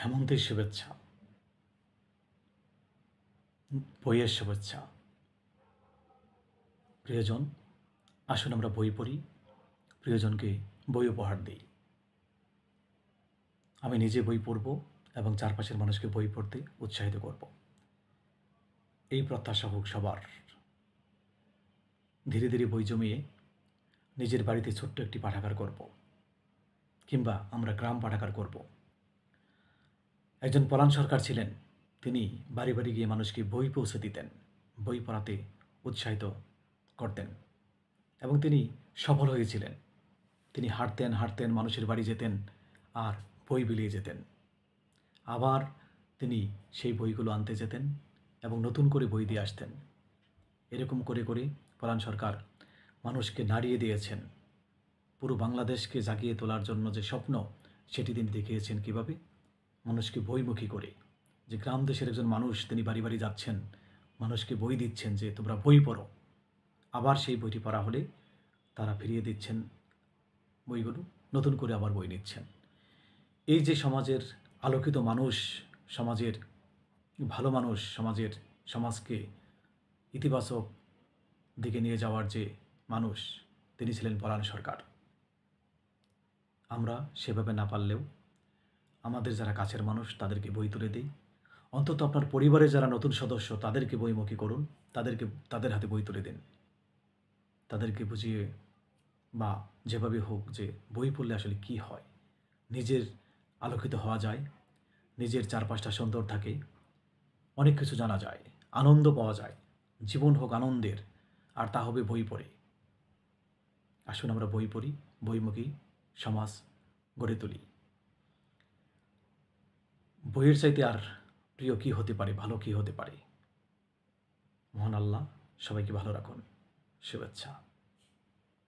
হেমন্তের শুভেচ্ছা, বইয়ের শুভেচ্ছা। প্রিয়জন, আসুন আমরা বই পড়ি, প্রিয়জনকে বই উপহার দিই। আমি নিজে বই পড়ব এবং চারপাশের মানুষকে বই পড়তে উৎসাহিত করব। এই প্রত্যাশা হোক সবার। ধীরে ধীরে বই জমিয়ে নিজের বাড়িতে ছোট্ট একটি পাঠাগার করব, কিংবা আমরা গ্রাম পাঠাগার করব। একজন পলান সরকার ছিলেন, তিনি বাড়ি বাড়ি গিয়ে মানুষকে বই পৌঁছে দিতেন, বই পড়াতে উৎসাহিত করতেন এবং তিনি সফল হয়েছিলেন। তিনি হাঁটতেন হাঁটতেন, মানুষের বাড়ি যেতেন আর বই বিলিয়ে যেতেন। আবার তিনি সেই বইগুলো আনতে যেতেন এবং নতুন করে বই দিয়ে আসতেন। এরকম করে করে পলান সরকার মানুষকে নাড়িয়ে দিয়েছেন। পুরো বাংলাদেশকে জাগিয়ে তোলার জন্য যে স্বপ্ন, সেটি তিনি দেখিয়েছেন কীভাবে? মানুষকে বইমুখী করে। যে গ্রাম দেশের একজন মানুষ, তিনি বাড়ি বাড়ি যাচ্ছেন, মানুষকে বই দিচ্ছেন যে তোমরা বই পড়ো। আবার সেই বইটি পড়া হলে তারা ফিরিয়ে দিচ্ছেন বইগুলো, নতুন করে আবার বই নিচ্ছেন। এই যে সমাজের আলোকিত মানুষ, সমাজের ভালো মানুষ, সমাজকে ইতিবাচক দিকে নিয়ে যাওয়ার যে মানুষ, তিনি ছিলেন পলান সরকার। আমরা সেভাবে না পারলেও আমাদের যারা কাছের মানুষ, তাদেরকে বই তুলে দিই। অন্তত আপনার পরিবারের যারা নতুন সদস্য, তাদেরকে বইমুখী করুন, তাদের হাতে বই তুলে দিন। তাদেরকে বুঝিয়ে বা যেভাবে হোক যে বই পড়লে আসলে কি হয়, নিজের আলোকিত হওয়া যায়, নিজের চারপাশটা সুন্দর থাকে, অনেক কিছু জানা যায়, আনন্দ পাওয়া যায়, জীবন হোক আনন্দের, আর তা হবে বই পড়ে। আসুন আমরা বই পড়ি, বইমুখী সমাজ গড়ে তুলি। বইয়ের চাইতে আর প্রিয় কী হতে পারে, ভালো কী হতে পারে? মহান আল্লাহ সবাইকে ভালো রাখুন। শুভেচ্ছা।